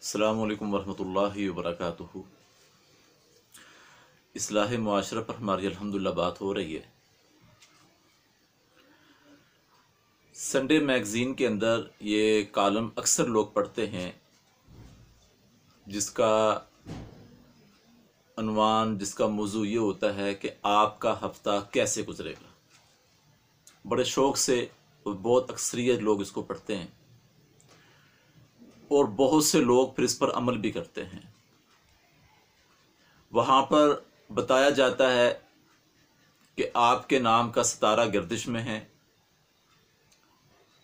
अस्सलामु अलैकुम वरहमतुल्लाहि वबरकातुहू। इस्लाह मुआशरा पर हमारी अल्हम्दुलिल्लाह बात हो रही है। संडे मैगज़ीन के अंदर ये कॉलम अक्सर लोग पढ़ते हैं जिसका अनवान, जिसका मौजू ये होता है कि आपका हफ्ता कैसे गुजरेगा। बड़े शौक़ से और बहुत अक्सरियत लोग इसको पढ़ते हैं और बहुत से लोग फिर इस पर अमल भी करते हैं। वहाँ पर बताया जाता है कि आपके नाम का सितारा गर्दिश में है,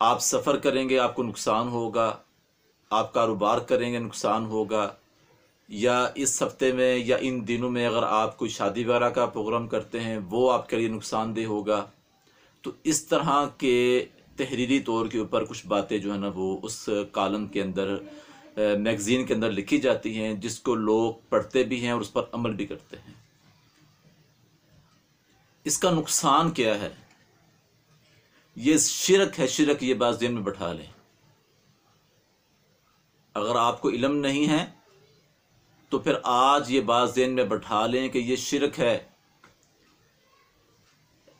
आप सफ़र करेंगे आपको नुकसान होगा, आप कारोबार करेंगे नुकसान होगा, या इस हफ्ते में या इन दिनों में अगर आप कोई शादी वगैरह का प्रोग्राम करते हैं वो आपके लिए नुकसानदेह होगा। तो इस तरह के तहरीरी तौर के ऊपर कुछ बातें जो है ना वो उस कॉलम के अंदर मैगज़ीन के अंदर लिखी जाती हैं, जिसको लोग पढ़ते भी हैं और उस पर अमल भी करते हैं। इसका नुकसान क्या है? ये शिरक है। शिरक ये बात ज़हन में बैठा लें। अगर आपको इल्म नहीं है तो फिर आज ये बात ज़हन में बैठा लें कि ये शिरक है।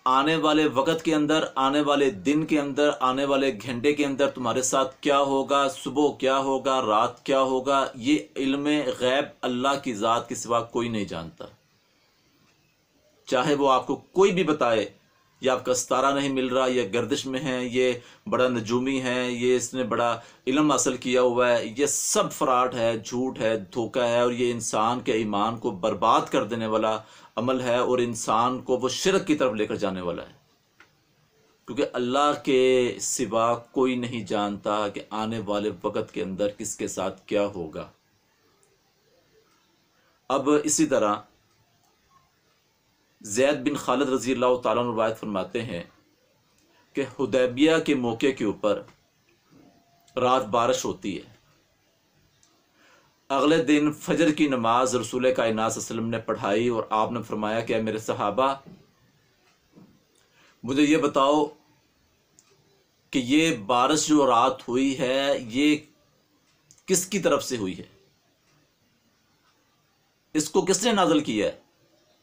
आने वाले वक़्त के अंदर, आने वाले दिन के अंदर, आने वाले घंटे के अंदर तुम्हारे साथ क्या होगा, सुबह क्या होगा, रात क्या होगा, ये इल्म गैब अल्लाह की ज़ात के सिवा कोई नहीं जानता। चाहे वो आपको कोई भी बताए, ये आपका सितारा नहीं मिल रहा, ये गर्दिश में है, ये बड़ा नजूमी है, ये इसने बड़ा इल्म हासिल किया हुआ है, ये सब फ्रॉड है, झूठ है, धोखा है, और ये इंसान के ईमान को बर्बाद कर देने वाला अमल है और इंसान को वो शिरक की तरफ लेकर जाने वाला है। क्योंकि अल्लाह के सिवा कोई नहीं जानता कि आने वाले वक़्त के अंदर किसके साथ क्या होगा। अब इसी तरह ज़ैद बिन खालिद रज़ी अल्लाह तआला अन्हु रवायत फरमाते हैं कि हुदैबिया के मौके के ऊपर रात बारिश होती है। अगले दिन फजर की नमाज रसूल कायनात सल्लल्लाहु अलैहि वसल्लम ने पढ़ाई और आपने फरमाया कि मेरे सहाबा, मुझे ये बताओ कि ये बारिश जो रात हुई है ये किसकी तरफ से हुई है, इसको किसने नाज़िल किया है,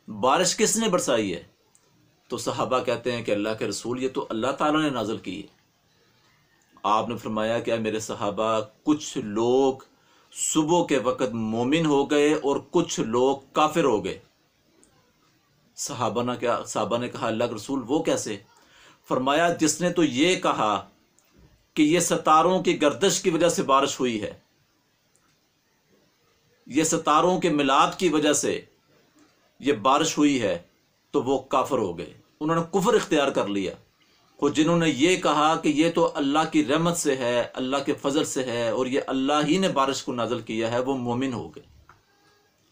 बारिश किसने बरसाई है? तो सहाबा कहते हैं कि अल्लाह के रसूल, ये तो अल्लाह ताला ने नाज़िल की है। आपने फरमाया कि मेरे सहाबा, कुछ लोग सुबह के वक़्त मोमिन हो गए और कुछ लोग काफिर हो गए। सहाबा ने कहा अल्लाह के रसूल वो कैसे? फरमाया जिसने तो ये कहा कि ये सितारों की गर्दिश की वजह से बारिश हुई है, ये सितारों के मिलाप की वजह से ये बारिश हुई है, तो वो काफिर हो गए, उन्होंने कुफ्र इख्तियार कर लिया। और जिन्होंने ये कहा कि ये तो अल्लाह की रहमत से है, अल्लाह के फजल से है और ये अल्लाह ही ने बारिश को नाज़िल किया है, वो मोमिन हो गए।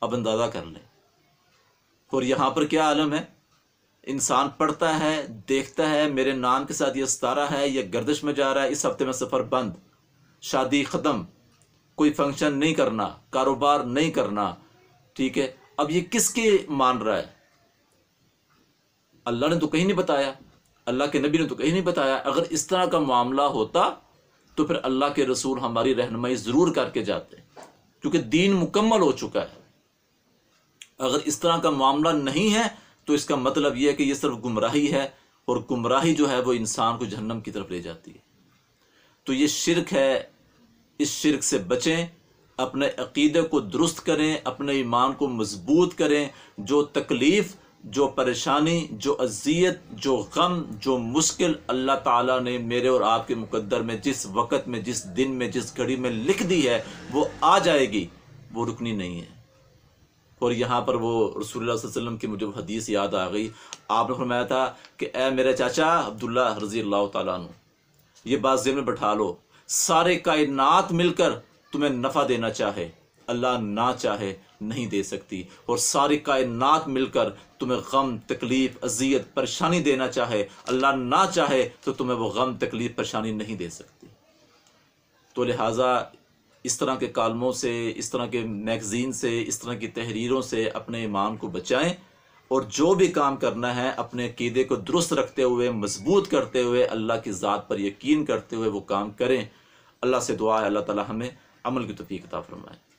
अब अंदाज़ा कर लें। और यहाँ पर क्या आलम है? इंसान पढ़ता है, देखता है मेरे नाम के साथ ये सितारा है, ये गर्दिश में जा रहा है, इस हफ्ते में सफ़र बंद, शादी ख़त्म, कोई फंक्शन नहीं करना, कारोबार नहीं करना, ठीक है। अब ये किसके मान रहा है? अल्लाह ने तो कहीं नहीं बताया, अल्लाह के नबी ने तो कहीं नहीं बताया। अगर इस तरह का मामला होता तो फिर अल्लाह के रसूल हमारी रहनुमाई ज़रूर करके जाते, क्योंकि दीन मुकम्मल हो चुका है। अगर इस तरह का मामला नहीं है तो इसका मतलब यह है कि यह सिर्फ गुमराही है, और गुमराही जो है वो इंसान को जहन्नम की तरफ ले जाती है। तो ये शिरक है, इस शिरक से बचें, अपने अकीदे को दुरुस्त करें, अपने ईमान को मजबूत करें। जो तकलीफ़, जो परेशानी, जो अज़ियत, जो गम, जो मुश्किल अल्लाह ताला ने मेरे और आपके मुकद्दर में जिस वक़्त में, जिस दिन में, जिस घड़ी में लिख दी है वो आ जाएगी, वो रुकनी नहीं है। और यहाँ पर वो रसूलुल्लाह सल्लल्लाहु अलैहि वसल्लम की मुझे हदीस याद आ गई। आपने फरमाया था कि ए मेरे चाचा अब्दुल्ला रज़ी अल्लाह तआला अन्हु, ये बात ज़हन में बैठा लो, सारे कायनात मिलकर तुम्हें नफ़ा देना चाहे, अल्लाह ना चाहे नहीं दे सकती, और सारी कायनात मिलकर तुम्हें गम, तकलीफ़, अज़ियत, परेशानी देना चाहे, अल्लाह ना चाहे तो तुम्हें वो गम, तकलीफ़, परेशानी नहीं दे सकती। तो लिहाजा इस तरह के कालमों से, इस तरह के मैगज़ीन से, इस तरह की तहरीरों से अपने ईमान को बचाएं, और जो भी काम करना है अपने अक़ीदे को दुरुस्त रखते हुए, मजबूत करते हुए, अल्लाह की ज़ात पर यकीन करते हुए वो काम करें। अल्लाह से दुआ है अल्लाह ताला हमें عمل کی توفیق عطا فرمائے۔